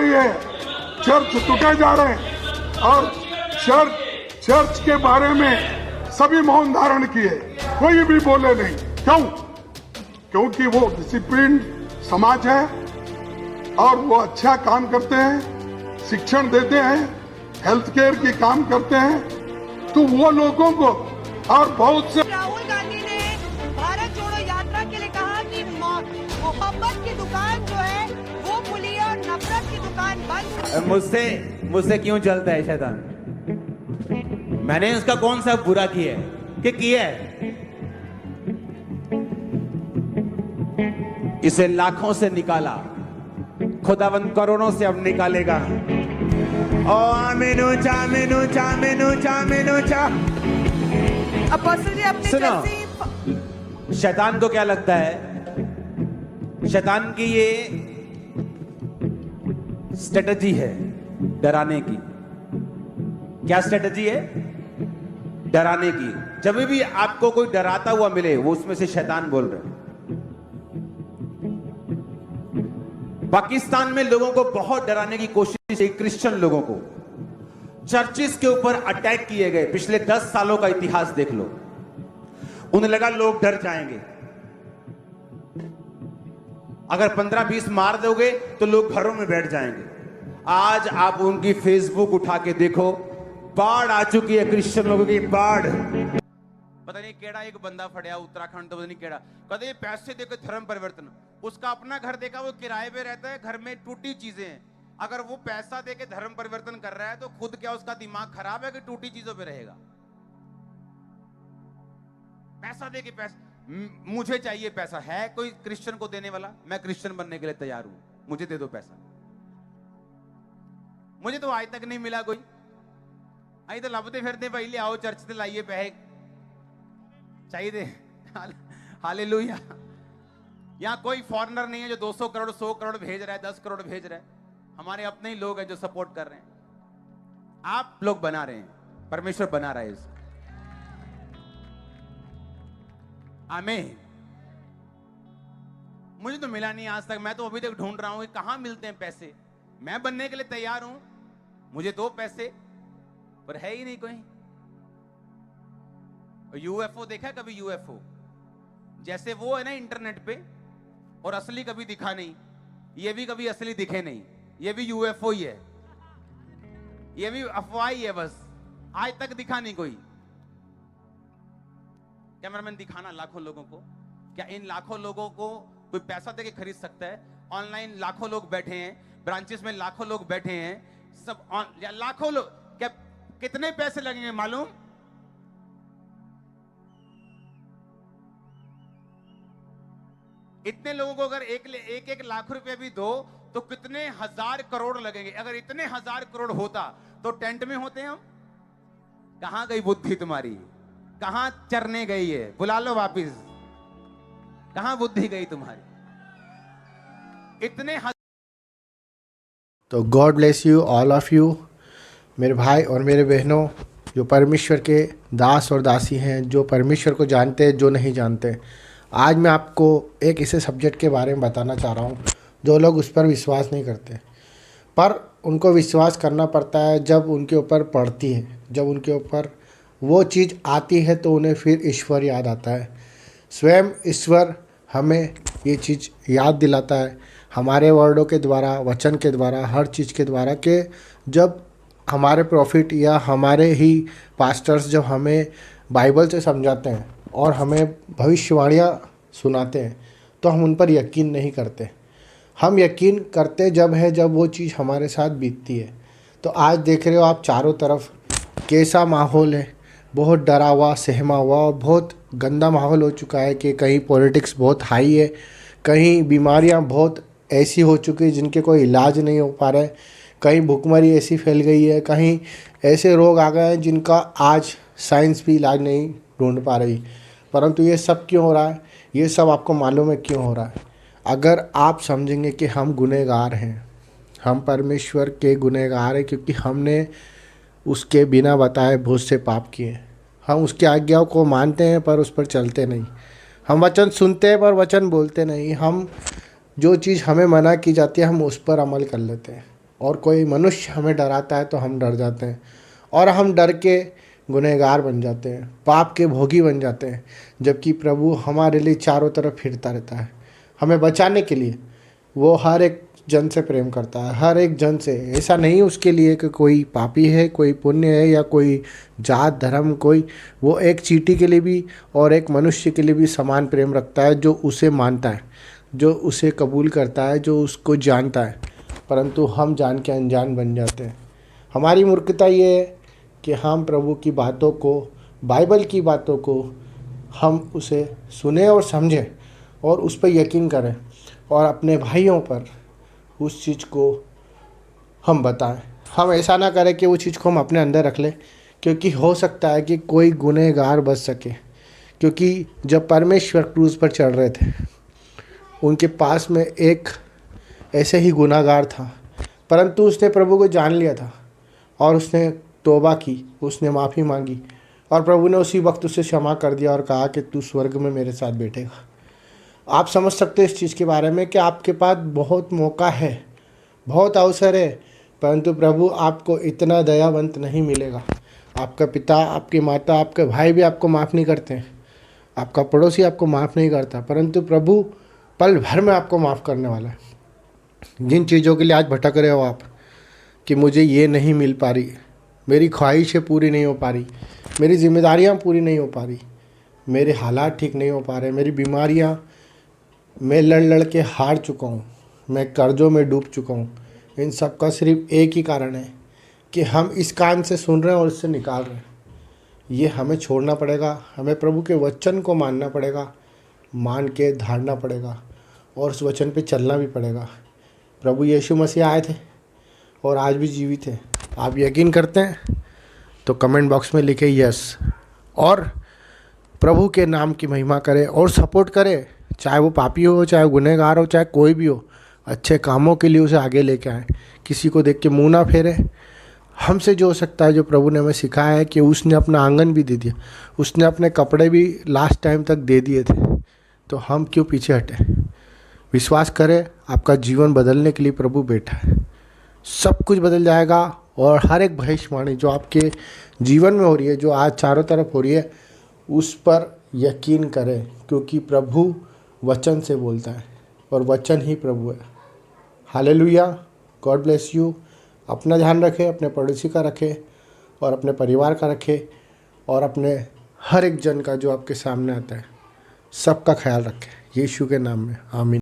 रही है, चर्च टूटे जा रहे हैं और चर्च के बारे में सभी मौन धारण किए, कोई भी बोले नहीं। क्यों? क्योंकि वो डिसिप्लिन समाज है और वो अच्छा काम करते हैं, शिक्षण देते हैं, हेल्थ केयर की काम करते हैं। तो वो लोगों को और बहुत से राहुल गांधी ने भारत जोड़ो यात्रा के लिए कहा कि मोहब्बत की दुकान जो है वो खुली है और नफरत की दुकान बंद। मुझसे क्यों चलता है शैतान? मैंने उसका कौन सा बुरा किया है कि किया है? इसे लाखों से निकाला, खुदावंद करोड़ों से अब निकालेगा। ओ आमीन ऊंचा, आमीन ऊंचा, आमीन ऊंचा, आमीन ऊंचा। अपोस्टल जी अपने सुनो, शैतान को क्या लगता है? शैतान की ये स्ट्रेटजी है डराने की। क्या स्ट्रेटजी है? डराने की। जब भी आपको कोई डराता हुआ मिले, वो उसमें से शैतान बोल रहे हैं। पाकिस्तान में लोगों को बहुत डराने की कोशिश है, क्रिश्चियन लोगों को। चर्चिस के ऊपर अटैक किए गए। पिछले 10 सालों का इतिहास देख लो। उन्हें लगा लोग डर जाएंगे, अगर 15-20 मार दोगे तो लोग घरों में बैठ जाएंगे। आज आप उनकी फेसबुक उठा के देखो, बाढ़ आ चुकी है, क्रिश्चियन लोगों की बाढ़। पता नहीं केड़ा एक बंदा फड़िया उत्तराखंड, तो पता नहीं केड़ा, कहते पैसे देकर धर्म परिवर्तन। उसका अपना घर देखा, वो किराए पे रहता है, घर में टूटी चीजें हैं। अगर वो पैसा देके धर्म परिवर्तन कर रहा है तो खुद क्या उसका दिमाग खराब है कि टूटी चीजों पे रहेगा? पैसा देके मुझे चाहिए पैसा। है कोई क्रिश्चियन को देने वाला? मैं क्रिश्चियन बनने के लिए तैयार हूं, मुझे दे दो पैसा। मुझे तो आज तक नहीं मिला कोई। आई तो लभते फिरते भाई, ले आओ चर्च से लाइए पैसे चाहिए। हालेलुया। यहां कोई फॉरेनर नहीं है जो 200 करोड़ 100 करोड़ भेज रहा है, 10 करोड़ भेज रहा है। हमारे अपने ही लोग हैं जो सपोर्ट कर रहे हैं। आप लोग बना रहे हैं, परमेश्वर बना रहा है इसको। आमीन। मुझे तो मिला नहीं आज तक। मैं तो अभी तक ढूंढ रहा हूं कि कहां मिलते हैं पैसे। मैं बनने के लिए तैयार हूं, मुझे दो पैसे, पर है ही नहीं कोई। यूएफओ देखा कभी? यूएफओ जैसे वो है ना इंटरनेट पे, और असली कभी दिखा नहीं। ये भी कभी असली दिखे नहीं, ये भी यूएफओ ही है, ये भी अफवाह ही है बस। आज तक दिखा नहीं कोई। कैमरामैन दिखाना लाखों लोगों को। क्या इन लाखों लोगों को कोई पैसा देके खरीद सकता है? ऑनलाइन लाखों लोग बैठे हैं, ब्रांचेस में लाखों लोग बैठे हैं, सब लाखों लोग। क्या कितने पैसे लगेंगे मालूम? इतने लोगों को अगर एक लाख रुपए भी दो तो कितने हजार करोड़ लगेंगे। अगर इतने हजार करोड़ होता तो टेंट में होते हम। कहां गई बुद्धि तुम्हारी? कहां चरने गई है? बुला लो वापिस। कहां बुद्धि गई तुम्हारी? इतने तो God bless you all of you, मेरे भाई और मेरे बहनों, जो परमेश्वर के दास और दासी हैं, जो परमेश्वर को जानते हैं, जो नहीं जानते। आज मैं आपको एक ऐसे सब्जेक्ट के बारे में बताना चाह रहा हूँ जो लोग उस पर विश्वास नहीं करते, पर उनको विश्वास करना पड़ता है जब उनके ऊपर पड़ती है, जब उनके ऊपर वो चीज़ आती है तो उन्हें फिर ईश्वर याद आता है। स्वयं ईश्वर हमें ये चीज़ याद दिलाता है हमारे वर्डों के द्वारा, वचन के द्वारा, हर चीज़ के द्वारा, कि जब हमारे प्रॉफिट या हमारे ही पास्टर्स जब हमें बाइबल से समझाते हैं और हमें भविष्यवाणियाँ सुनाते हैं तो हम उन पर यकीन नहीं करते। हम यकीन करते जब वो चीज़ हमारे साथ बीतती है। तो आज देख रहे हो आप चारों तरफ कैसा माहौल है, बहुत डरा हुआ, सहमा हुआ, बहुत गंदा माहौल हो चुका है कि कहीं पॉलिटिक्स बहुत हाई है, कहीं बीमारियां बहुत ऐसी हो चुकी है जिनके कोई इलाज नहीं हो पा रहे, कहीं भुखमरी ऐसी फैल गई है, कहीं ऐसे रोग आ गए हैं जिनका आज साइंस भी इलाज नहीं ढूंढ पा रही। परंतु ये सब क्यों हो रहा है? ये सब आपको मालूम है क्यों हो रहा है? अगर आप समझेंगे कि हम गुनहगार हैं, हम परमेश्वर के गुनहगार हैं, क्योंकि हमने उसके बिना बताए बहुत से पाप किए। हम उसकी आज्ञाओं को मानते हैं पर उस पर चलते नहीं। हम वचन सुनते हैं पर वचन बोलते नहीं। हम जो चीज़ हमें मना की जाती है हम उस पर अमल कर लेते हैं। और कोई मनुष्य हमें डराता है तो हम डर जाते हैं और हम डर के गुनहगार बन जाते हैं, पाप के भोगी बन जाते हैं। जबकि प्रभु हमारे लिए चारों तरफ फिरता रहता है, हमें बचाने के लिए। वो हर एक जन से प्रेम करता है, हर एक जन से। ऐसा नहीं उसके लिए कि कोई पापी है, कोई पुण्य है या कोई जात धर्म, कोई वो एक चींटी के लिए भी और एक मनुष्य के लिए भी समान प्रेम रखता है, जो उसे मानता है, जो उसे कबूल करता है, जो उसको जानता है। परंतु हम जान के अनजान बन जाते हैं। हमारी मूर्खता ये है कि हम प्रभु की बातों को, बाइबल की बातों को हम उसे सुने और समझें और उस पर यकीन करें और अपने भाइयों पर उस चीज़ को हम बताएं। हम ऐसा ना करें कि वो चीज़ को हम अपने अंदर रख लें, क्योंकि हो सकता है कि कोई गुनहगार बच सके। क्योंकि जब परमेश्वर क्रूज़ पर चढ़ रहे थे, उनके पास में एक ऐसे ही गुनहगार था, परंतु उसने प्रभु को जान लिया था और उसने तौबा की, उसने माफ़ी मांगी और प्रभु ने उसी वक्त उसे क्षमा कर दिया और कहा कि तू स्वर्ग में मेरे साथ बैठेगा। आप समझ सकते हैं इस चीज़ के बारे में कि आपके पास बहुत मौका है, बहुत अवसर है, परंतु प्रभु आपको इतना दयावंत नहीं मिलेगा। आपका पिता, आपकी माता, आपके भाई भी आपको माफ़ नहीं करते हैं, आपका पड़ोसी आपको माफ़ नहीं करता, परंतु प्रभु पल भर में आपको माफ़ करने वाला है। जिन चीज़ों के लिए आज भटक रहे हो आप कि मुझे ये नहीं मिल पा रही, मेरी ख्वाहिशें पूरी नहीं हो पा रही, मेरी जिम्मेदारियाँ पूरी नहीं हो पा रही, मेरे हालात ठीक नहीं हो पा रहे, मेरी बीमारियाँ, मैं लड़ के हार चुका हूँ, मैं कर्ज़ों में डूब चुका हूँ। इन सब का सिर्फ एक ही कारण है कि हम इस कान से सुन रहे हैं और इससे निकाल रहे हैं। ये हमें छोड़ना पड़ेगा, हमें प्रभु के वचन को मानना पड़ेगा, मान के धारना पड़ेगा और उस वचन पे चलना भी पड़ेगा। प्रभु यीशु मसीह आए थे और आज भी जीवित है। आप यकीन करते हैं तो कमेंट बॉक्स में लिखे यस, और प्रभु के नाम की महिमा करें और सपोर्ट करें, चाहे वो पापी हो, चाहे गुनहगार हो, चाहे कोई भी हो। अच्छे कामों के लिए उसे आगे लेके आए, किसी को देख के मुंह ना फेरे। हमसे जो हो सकता है, जो प्रभु ने हमें सिखाया है कि उसने अपना आंगन भी दे दिया, उसने अपने कपड़े भी लास्ट टाइम तक दे दिए थे, तो हम क्यों पीछे हटे। विश्वास करें, आपका जीवन बदलने के लिए प्रभु बैठा है। सब कुछ बदल जाएगा और हर एक भविष्यवाणी जो आपके जीवन में हो रही है, जो आज चारों तरफ हो रही है, उस पर यकीन करें, क्योंकि प्रभु वचन से बोलता है और वचन ही प्रभु है। हालेलुया। God bless you. अपना ध्यान रखें, अपने पड़ोसी का रखें और अपने परिवार का रखें और अपने हर एक जन का जो आपके सामने आता है, सबका ख्याल रखें। यीशु के नाम में आमीन।